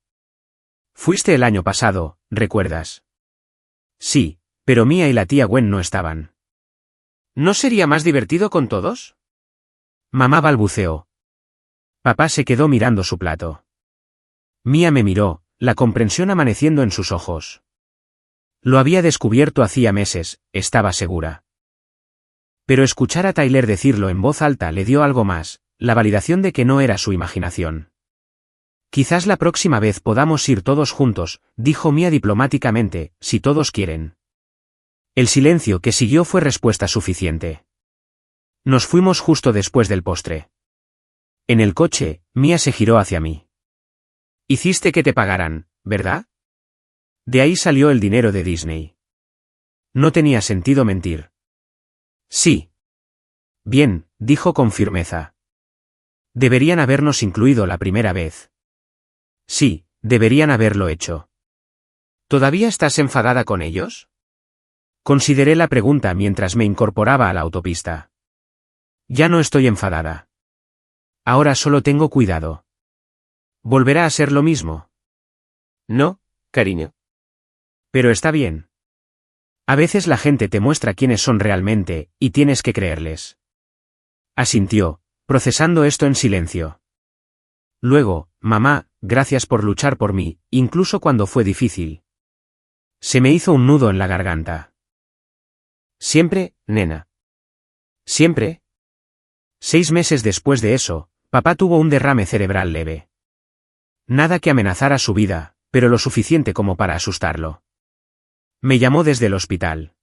Fuiste el año pasado, ¿recuerdas? Sí, pero Mía y la tía Gwen no estaban. ¿No sería más divertido con todos? Mamá balbuceó. Papá se quedó mirando su plato. Mía me miró, la comprensión amaneciendo en sus ojos. Lo había descubierto hacía meses, estaba segura. Pero escuchar a Tyler decirlo en voz alta le dio algo más, la validación de que no era su imaginación. Quizás la próxima vez podamos ir todos juntos, dijo Mía diplomáticamente, si todos quieren. El silencio que siguió fue respuesta suficiente. Nos fuimos justo después del postre. En el coche, Mía se giró hacia mí. Hiciste que te pagaran, ¿verdad? De ahí salió el dinero de Disney. No tenía sentido mentir. Sí. Bien, dijo con firmeza. Deberían habernos incluido la primera vez. Sí, deberían haberlo hecho. ¿Todavía estás enfadada con ellos? Consideré la pregunta mientras me incorporaba a la autopista. Ya no estoy enfadada. Ahora solo tengo cuidado. ¿Volverá a ser lo mismo? No, cariño. Pero está bien. A veces la gente te muestra quiénes son realmente, y tienes que creerles. Asintió, procesando esto en silencio. Luego, mamá, gracias por luchar por mí, incluso cuando fue difícil. Se me hizo un nudo en la garganta. Siempre, nena. Siempre. 6 meses después de eso, papá tuvo un derrame cerebral leve. Nada que amenazara su vida, pero lo suficiente como para asustarlo. Me llamó desde el hospital.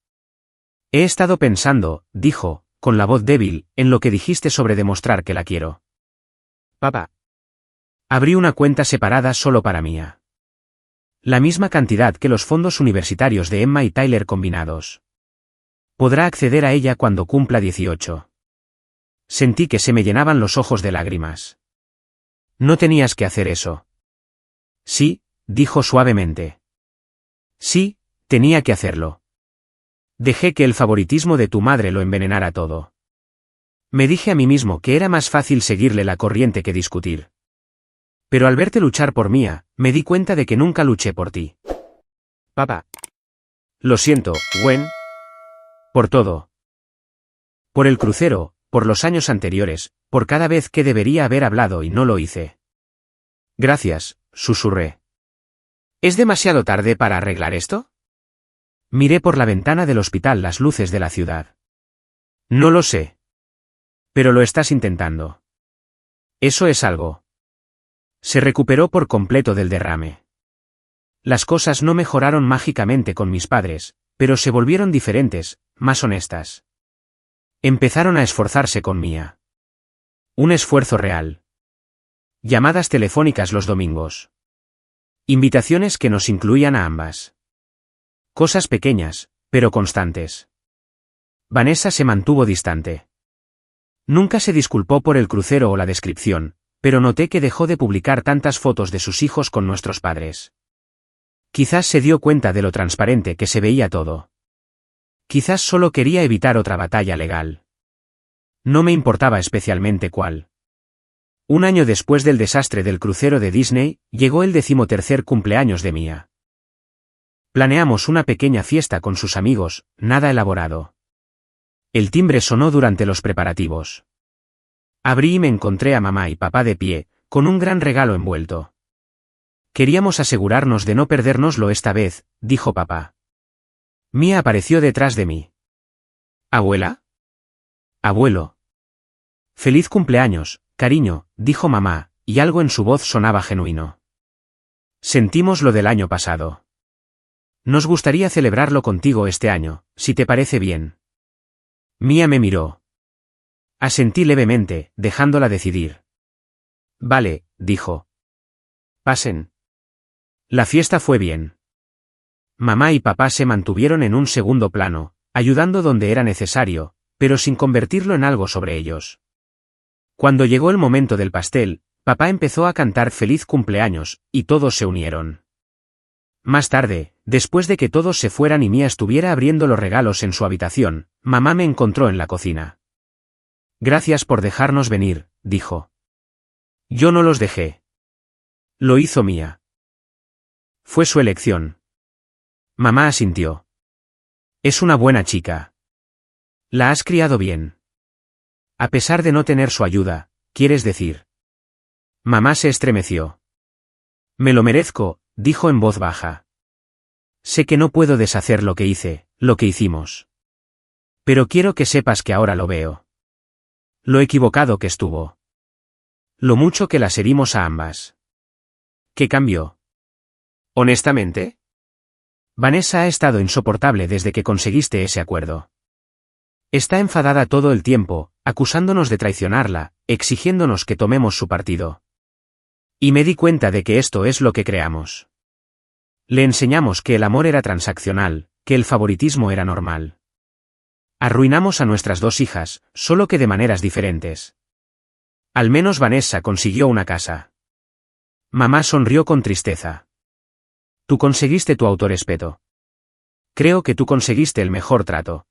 He estado pensando, dijo, con la voz débil, en lo que dijiste sobre demostrar que la quiero. Papá. Abrí una cuenta separada solo para Mía. La misma cantidad que los fondos universitarios de Emma y Tyler combinados. Podrá acceder a ella cuando cumpla 18. Sentí que se me llenaban los ojos de lágrimas. No tenías que hacer eso. Sí, dijo suavemente. Sí, tenía que hacerlo. Dejé que el favoritismo de tu madre lo envenenara todo. Me dije a mí mismo que era más fácil seguirle la corriente que discutir. Pero al verte luchar por Mia, me di cuenta de que nunca luché por ti. Papá. Lo siento, Gwen. Por todo. Por el crucero, por los años anteriores, por cada vez que debería haber hablado y no lo hice. Gracias, susurré. ¿Es demasiado tarde para arreglar esto? Miré por la ventana del hospital las luces de la ciudad. No lo sé. Pero lo estás intentando. Eso es algo. Se recuperó por completo del derrame. Las cosas no mejoraron mágicamente con mis padres, pero se volvieron diferentes, más honestas. Empezaron a esforzarse con Mia. Un esfuerzo real. Llamadas telefónicas los domingos. Invitaciones que nos incluían a ambas. Cosas pequeñas, pero constantes. Vanessa se mantuvo distante. Nunca se disculpó por el crucero o la descripción, pero noté que dejó de publicar tantas fotos de sus hijos con nuestros padres. Quizás se dio cuenta de lo transparente que se veía todo. Quizás solo quería evitar otra batalla legal. No me importaba especialmente cuál. Un año después del desastre del crucero de Disney, llegó el 13º cumpleaños de Mia. Planeamos una pequeña fiesta con sus amigos, nada elaborado. El timbre sonó durante los preparativos. Abrí y me encontré a mamá y papá de pie, con un gran regalo envuelto. Queríamos asegurarnos de no perdérnoslo esta vez, dijo papá. Mia apareció detrás de mí. ¿Abuela? Abuelo. Feliz cumpleaños, cariño, dijo mamá, y algo en su voz sonaba genuino. Sentimos lo del año pasado. Nos gustaría celebrarlo contigo este año, si te parece bien. Mia me miró. Asentí levemente, dejándola decidir. Vale, dijo. Pasen. La fiesta fue bien. Mamá y papá se mantuvieron en un segundo plano, ayudando donde era necesario, pero sin convertirlo en algo sobre ellos. Cuando llegó el momento del pastel, papá empezó a cantar feliz cumpleaños, y todos se unieron. Más tarde, después de que todos se fueran y Mia estuviera abriendo los regalos en su habitación, mamá me encontró en la cocina. Gracias por dejarnos venir, dijo. Yo no los dejé. Lo hizo Mia. Fue su elección. Mamá asintió. Es una buena chica. La has criado bien. A pesar de no tener su ayuda, ¿quieres decir? Mamá se estremeció. Me lo merezco, dijo en voz baja. Sé que no puedo deshacer lo que hice, lo que hicimos. Pero quiero que sepas que ahora lo veo. Lo equivocado que estuvo. Lo mucho que las herimos a ambas. ¿Qué cambió? ¿Honestamente? Vanessa ha estado insoportable desde que conseguiste ese acuerdo. Está enfadada todo el tiempo, acusándonos de traicionarla, exigiéndonos que tomemos su partido. Y me di cuenta de que esto es lo que creamos. Le enseñamos que el amor era transaccional, que el favoritismo era normal. Arruinamos a nuestras dos hijas, solo que de maneras diferentes. Al menos Vanessa consiguió una casa. Mamá sonrió con tristeza. Tú conseguiste tu autorrespeto. Creo que tú conseguiste el mejor trato.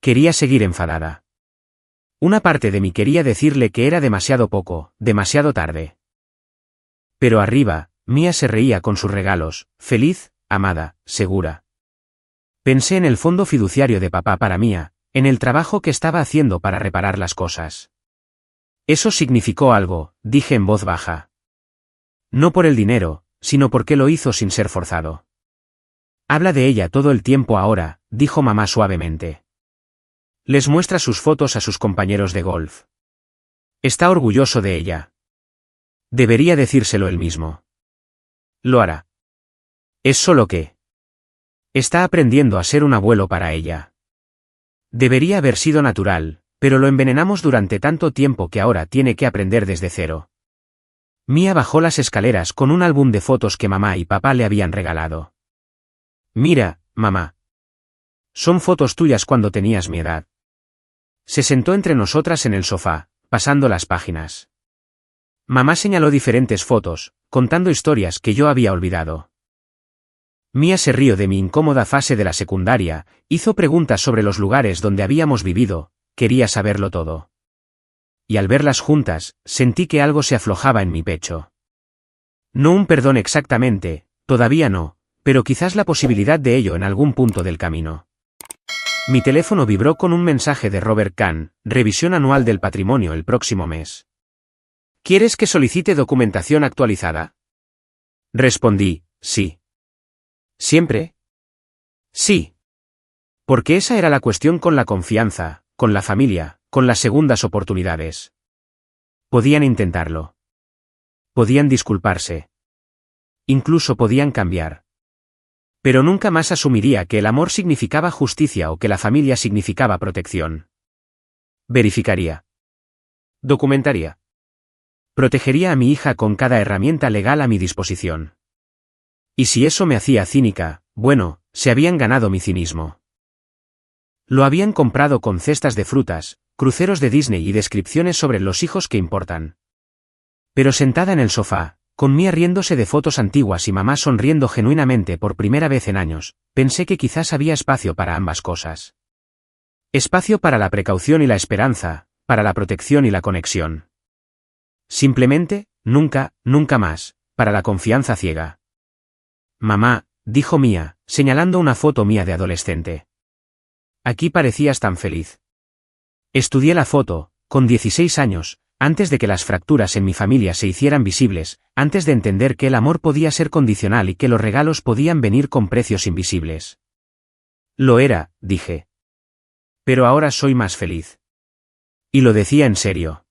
Quería seguir enfadada. Una parte de mí quería decirle que era demasiado poco, demasiado tarde. Pero arriba, Mia se reía con sus regalos, feliz, amada, segura. Pensé en el fondo fiduciario de papá para Mia, en el trabajo que estaba haciendo para reparar las cosas. Eso significó algo, dije en voz baja. No por el dinero, sino porque lo hizo sin ser forzado. Habla de ella todo el tiempo ahora, dijo mamá suavemente. Les muestra sus fotos a sus compañeros de golf. Está orgulloso de ella. Debería decírselo él mismo. Lo hará. Es solo que está aprendiendo a ser un abuelo para ella. Debería haber sido natural, pero lo envenenamos durante tanto tiempo que ahora tiene que aprender desde cero. Mia bajó las escaleras con un álbum de fotos que mamá y papá le habían regalado. Mira, mamá. Son fotos tuyas cuando tenías mi edad. Se sentó entre nosotras en el sofá, pasando las páginas. Mamá señaló diferentes fotos, contando historias que yo había olvidado. Mía se rió de mi incómoda fase de la secundaria, hizo preguntas sobre los lugares donde habíamos vivido, quería saberlo todo. Y al verlas juntas, sentí que algo se aflojaba en mi pecho. No un perdón exactamente, todavía no, pero quizás la posibilidad de ello en algún punto del camino. Mi teléfono vibró con un mensaje de Robert Kahn, revisión anual del patrimonio el próximo mes. ¿Quieres que solicite documentación actualizada? Respondí, sí. ¿Siempre? Sí. Porque esa era la cuestión con la confianza, con la familia, con las segundas oportunidades. Podían intentarlo. Podían disculparse. Incluso podían cambiar. Pero nunca más asumiría que el amor significaba justicia o que la familia significaba protección. Verificaría. Documentaría. Protegería a mi hija con cada herramienta legal a mi disposición. Y si eso me hacía cínica, bueno, se habían ganado mi cinismo. Lo habían comprado con cestas de frutas, cruceros de Disney y descripciones sobre los hijos que importan. Pero sentada en el sofá, con Mía riéndose de fotos antiguas y mamá sonriendo genuinamente por primera vez en años, pensé que quizás había espacio para ambas cosas. Espacio para la precaución y la esperanza, para la protección y la conexión. Simplemente, nunca, nunca más, para la confianza ciega. Mamá, dijo Mía, señalando una foto mía de adolescente. Aquí parecías tan feliz. Estudié la foto, con 16 años, antes de que las fracturas en mi familia se hicieran visibles, antes de entender que el amor podía ser condicional y que los regalos podían venir con precios invisibles. Lo era, dije. Pero ahora soy más feliz. Y lo decía en serio.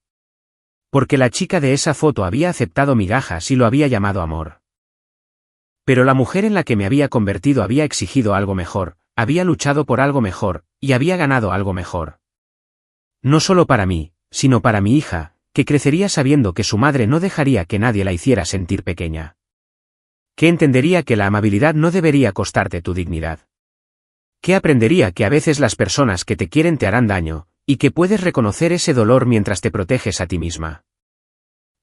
Porque la chica de esa foto había aceptado migajas y lo había llamado amor. Pero la mujer en la que me había convertido había exigido algo mejor, había luchado por algo mejor, y había ganado algo mejor. No solo para mí, sino para mi hija, que crecería sabiendo que su madre no dejaría que nadie la hiciera sentir pequeña. Que entendería que la amabilidad no debería costarte tu dignidad. Que aprendería que a veces las personas que te quieren te harán daño, y que puedes reconocer ese dolor mientras te proteges a ti misma.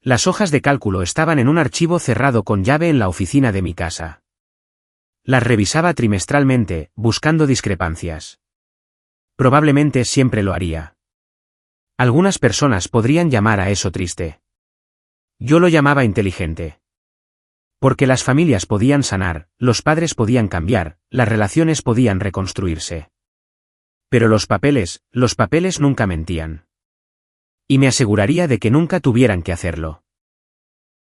Las hojas de cálculo estaban en un archivo cerrado con llave en la oficina de mi casa. Las revisaba trimestralmente, buscando discrepancias. Probablemente siempre lo haría. Algunas personas podrían llamar a eso triste. Yo lo llamaba inteligente. Porque las familias podían sanar, los padres podían cambiar, las relaciones podían reconstruirse. Pero los papeles nunca mentían. Y me aseguraría de que nunca tuvieran que hacerlo.